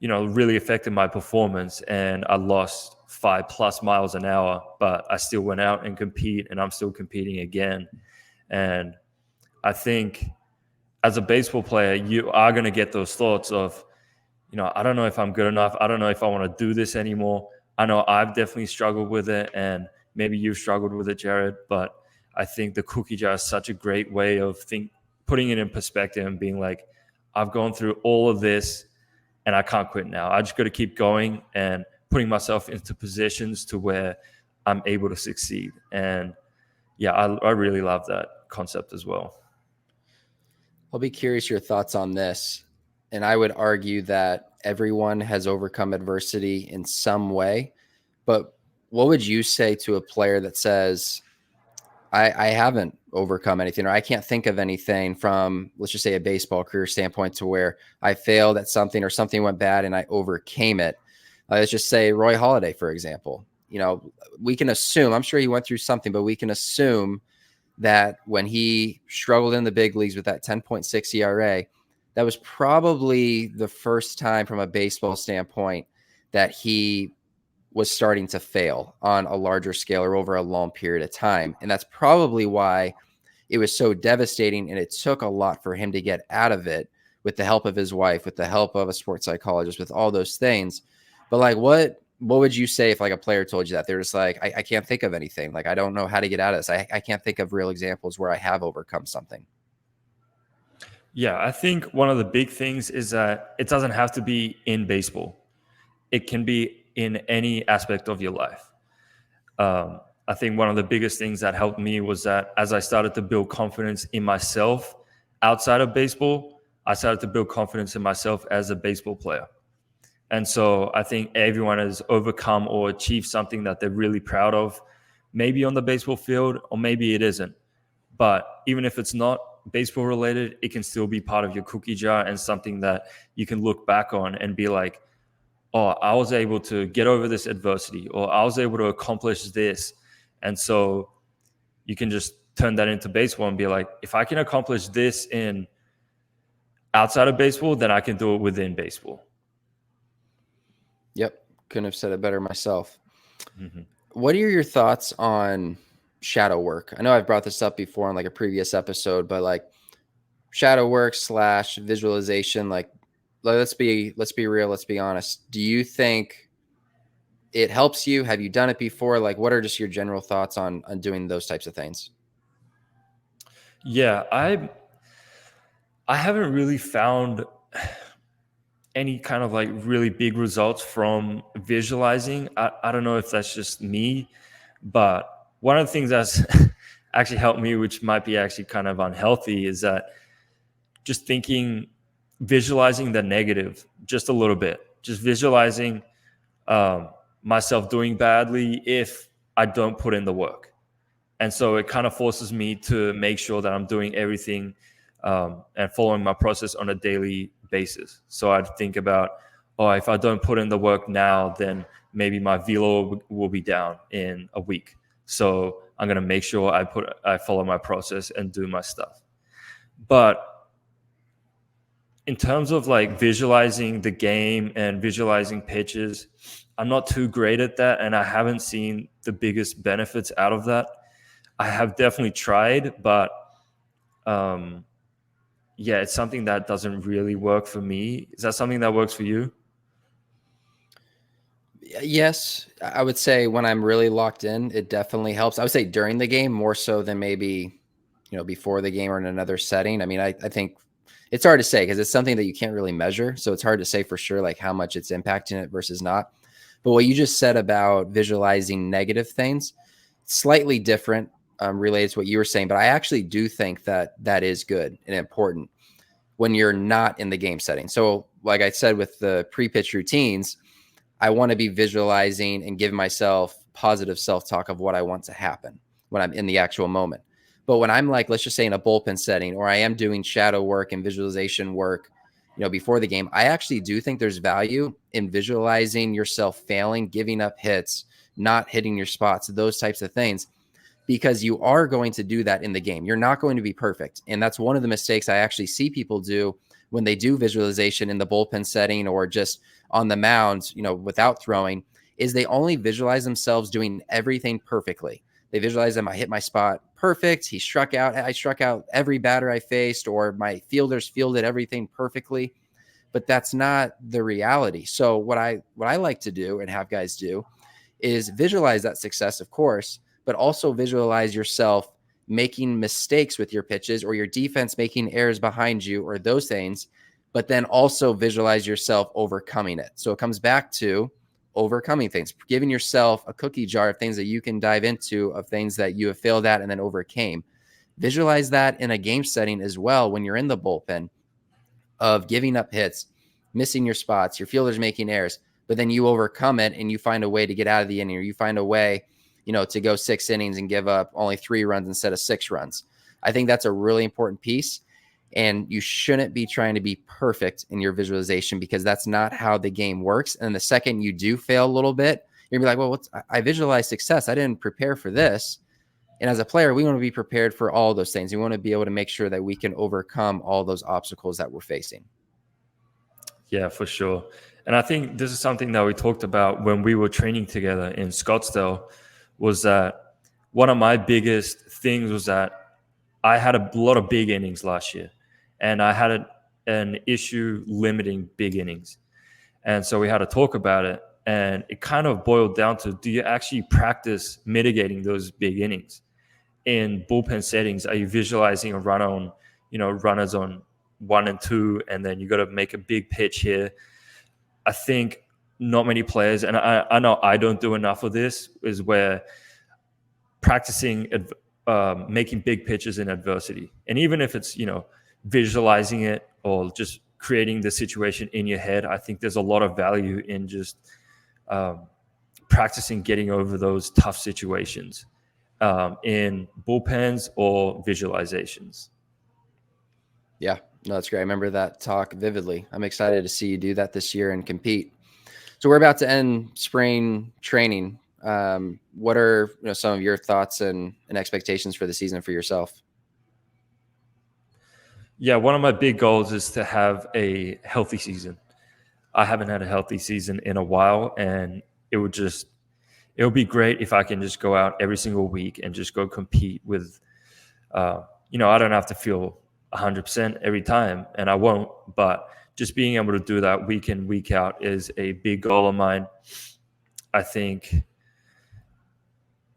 really affected my performance, and I lost 5+ miles an hour, but I still went out and compete, and I'm still competing again. And I think as a baseball player, you are going to get those thoughts of, I don't know if I'm good enough. I don't know if I want to do this anymore. I know I've definitely struggled with it, and maybe you've struggled with it, Jared, but I think the cookie jar is such a great way of putting it in perspective and being like, I've gone through all of this and I can't quit now. I just got to keep going and putting myself into positions to where I'm able to succeed. And yeah, I really love that concept as well. I'll be curious your thoughts on this. And I would argue that everyone has overcome adversity in some way. But what would you say to a player that says, I haven't overcome anything, or I can't think of anything from, let's just say, a baseball career standpoint to where I failed at something or something went bad and I overcame it? Let's just say Roy Halladay, for example. We can assume, I'm sure he went through something, but we can assume that when he struggled in the big leagues with that 10.6 ERA, that was probably the first time from a baseball standpoint that he was starting to fail on a larger scale or over a long period of time. And that's probably why it was so devastating. And it took a lot for him to get out of it, with the help of his wife, with the help of a sports psychologist, with all those things. But like, what would you say if like a player told you that? They're just like, I can't think of anything. Like, I don't know how to get out of this. I can't think of real examples where I have overcome something. Yeah, I think one of the big things is that it doesn't have to be in baseball. It can be in any aspect of your life. I think one of the biggest things that helped me was that as I started to build confidence in myself outside of baseball, I started to build confidence in myself as a baseball player. And so I think everyone has overcome or achieved something that they're really proud of, maybe on the baseball field, or maybe it isn't. But even if it's not baseball related, it can still be part of your cookie jar and something that you can look back on and be like, oh, I was able to get over this adversity, or I was able to accomplish this. And so you can just turn that into baseball and be like, if I can accomplish this in outside of baseball, then I can do it within baseball. Yep. Couldn't have said it better myself. Mm-hmm. What are your thoughts on shadow work? I know I've brought this up before on like a previous episode, but like shadow work / visualization, like let's be real. Let's be honest. Do you think it helps you? Have you done it before? Like, what are just your general thoughts on doing those types of things? Yeah, I haven't really found any kind of like really big results from visualizing. I don't know if that's just me, but one of the things that's actually helped me, which might be actually kind of unhealthy, is that just visualizing the negative just a little bit, just visualizing myself doing badly if I don't put in the work. And so it kind of forces me to make sure that I'm doing everything and following my process on a daily basis. So I'd think about, if I don't put in the work now, then maybe my velo will be down in a week. So I'm going to make sure I follow my process and do my stuff. But in terms of like visualizing the game and visualizing pitches, I'm not too great at that, and I haven't seen the biggest benefits out of that. I have definitely tried, but yeah, it's something that doesn't really work for me. Is that something that works for you? Yes, I would say when I'm really locked in, it definitely helps. I would say during the game more so than maybe, before the game or in another setting. I mean, I think it's hard to say because it's something that you can't really measure. So it's hard to say for sure, like how much it's impacting it versus not. But what you just said about visualizing negative things, slightly different, related to what you were saying, but I actually do think that that is good and important when you're not in the game setting. So like I said, with the pre-pitch routines, I want to be visualizing and give myself positive self-talk of what I want to happen when I'm in the actual moment. But when I'm like, let's just say in a bullpen setting, or I am doing shadow work and visualization work, before the game, I actually do think there's value in visualizing yourself failing, giving up hits, not hitting your spots, those types of things, because you are going to do that in the game. You're not going to be perfect. And that's one of the mistakes I actually see people do when they do visualization in the bullpen setting or just on the mound, without throwing, is they only visualize themselves doing everything perfectly. They visualize them. I hit my spot perfect. I struck out every batter I faced, or my fielders fielded everything perfectly. But that's not the reality. So what I like to do and have guys do is visualize that success, of course, but also visualize yourself making mistakes with your pitches, or your defense making errors behind you, or those things, but then also visualize yourself overcoming it. So it comes back to overcoming things, giving yourself a cookie jar of things that you can dive into, of things that you have failed at and then overcame. Visualize that in a game setting as well when you're in the bullpen, of giving up hits, missing your spots, your fielders making errors, but then you overcome it and you find a way to get out of the inning, or you find a way, to go 6 innings and give up only 3 runs instead of 6 runs. I think that's a really important piece. And you shouldn't be trying to be perfect in your visualization, because that's not how the game works. And the second you do fail a little bit, you're gonna be like, well, I visualized success. I didn't prepare for this. And as a player, we want to be prepared for all those things. We want to be able to make sure that we can overcome all those obstacles that we're facing. Yeah, for sure. And I think this is something that we talked about when we were training together in Scottsdale, was that one of my biggest things was that I had a lot of big innings last year, and I had an issue limiting big innings. And so we had to talk about it, and it kind of boiled down to, do you actually practice mitigating those big innings? In bullpen settings, are you visualizing a run on, runners on 1 and 2, and then you got to make a big pitch here? I think not many players, and I know I don't do enough of this, is where practicing making big pitches in adversity. And even if it's, visualizing it or just creating the situation in your head, I think there's a lot of value in just practicing getting over those tough situations in bullpens or visualizations. Yeah, no, that's great. I remember that talk vividly. I'm excited to see you do that this year and compete. So we're about to end spring training. What are some of your thoughts and expectations for the season for yourself? Yeah, one of my big goals is to have a healthy season. I haven't had a healthy season in a while, and it would be great if I can just go out every single week and just go compete with, I don't have to feel 100% every time, and I won't, but just being able to do that week in, week out is a big goal of mine. I think,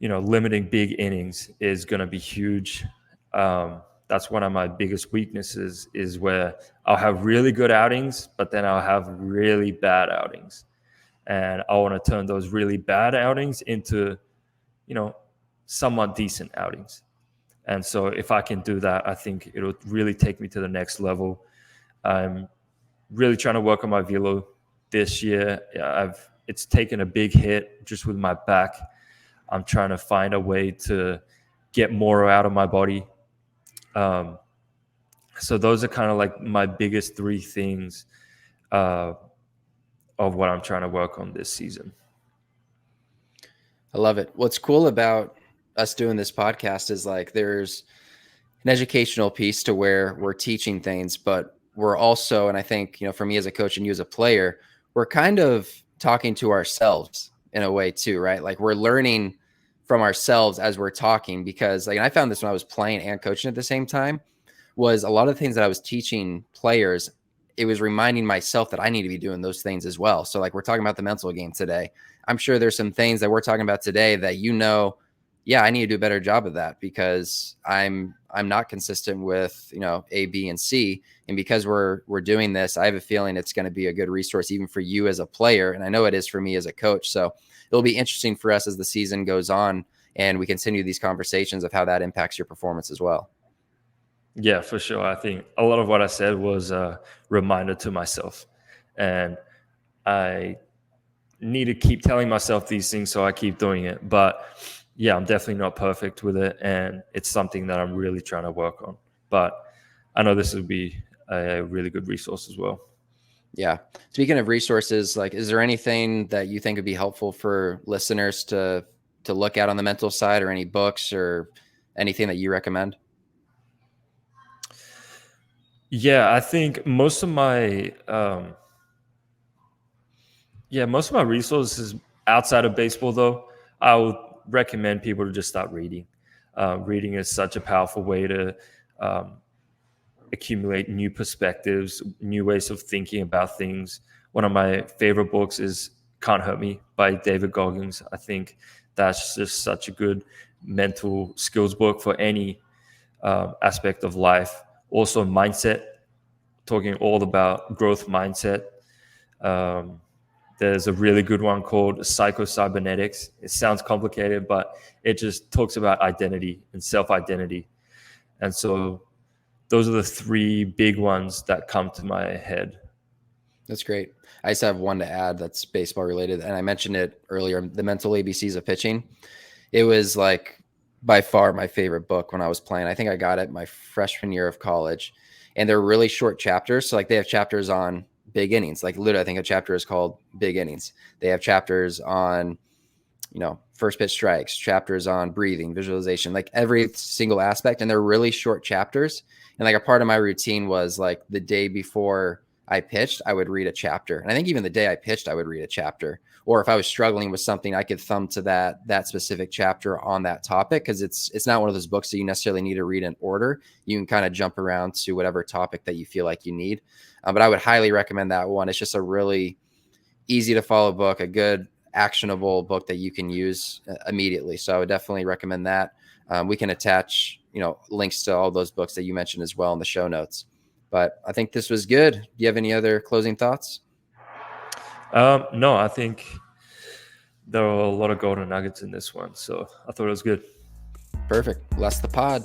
limiting big innings is going to be huge. That's one of my biggest weaknesses, is where I'll have really good outings, but then I'll have really bad outings. And I want to turn those really bad outings into, somewhat decent outings. And so if I can do that, I think it'll really take me to the next level. I'm really trying to work on my velo this year. It's taken a big hit just with my back. I'm trying to find a way to get more out of my body. So those are kind of like my biggest 3 things of what I'm trying to work on this season. I love it. What's cool about us doing this podcast is like there's an educational piece to where we're teaching things, but we're also, and I think, for me as a coach and you as a player, we're kind of talking to ourselves in a way too, right? Like we're learning from ourselves as we're talking, because like, and I found this when I was playing and coaching at the same time, was a lot of the things that I was teaching players, it was reminding myself that I need to be doing those things as well. So like we're talking about the mental game today. I'm sure there's some things that we're talking about today that, yeah, I need to do a better job of that, because I'm not consistent with, A, B, and C. And because we're doing this, I have a feeling it's going to be a good resource even for you as a player. And I know it is for me as a coach. So it'll be interesting for us as the season goes on and we continue these conversations of how that impacts your performance as well. Yeah, for sure. I think a lot of what I said was a reminder to myself, and I need to keep telling myself these things, so I keep doing it. But yeah, I'm definitely not perfect with it, and it's something that I'm really trying to work on. But I know this would be a really good resource as well. Yeah. Speaking of resources, like, is there anything that you think would be helpful for listeners to look at on the mental side, or any books or anything that you recommend? Yeah, I think most of my resources outside of baseball, though, I would recommend people to just start reading. Reading is such a powerful way to accumulate new perspectives, new ways of thinking about things. One of my favorite books is Can't Hurt Me by David Goggins. I think that's just such a good mental skills book for any aspect of life. Also, mindset, talking all about growth mindset. Um, there's a really good one called Psycho-Cybernetics. It sounds complicated, but it just talks about identity and self-identity. And so those are the three big ones that come to my head. That's great. I just have one to add that's baseball related, and I mentioned it earlier, the Mental ABCs of Pitching. It was like by far my favorite book when I was playing. I think I got it my freshman year of college, and they're really short chapters. So like they have chapters on big innings. Like literally, I think a chapter is called Big Innings. They have chapters on, first pitch strikes, chapters on breathing, visualization, like every single aspect. And they're really short chapters. And like a part of my routine was like the day before I pitched, I would read a chapter. And I think even the day I pitched, I would read a chapter. Or if I was struggling with something, I could thumb to that specific chapter on that topic, because it's not one of those books that you necessarily need to read in order. You can kind of jump around to whatever topic that you feel like you need. But I would highly recommend that one. It's just a really easy to follow book, a good actionable book that you can use immediately. So I would definitely recommend that. We can attach, links to all those books that you mentioned as well in the show notes. But I think this was good. Do you have any other closing thoughts? No, I think there are a lot of golden nuggets in this one. So I thought it was good. Perfect. Well, that's the pod.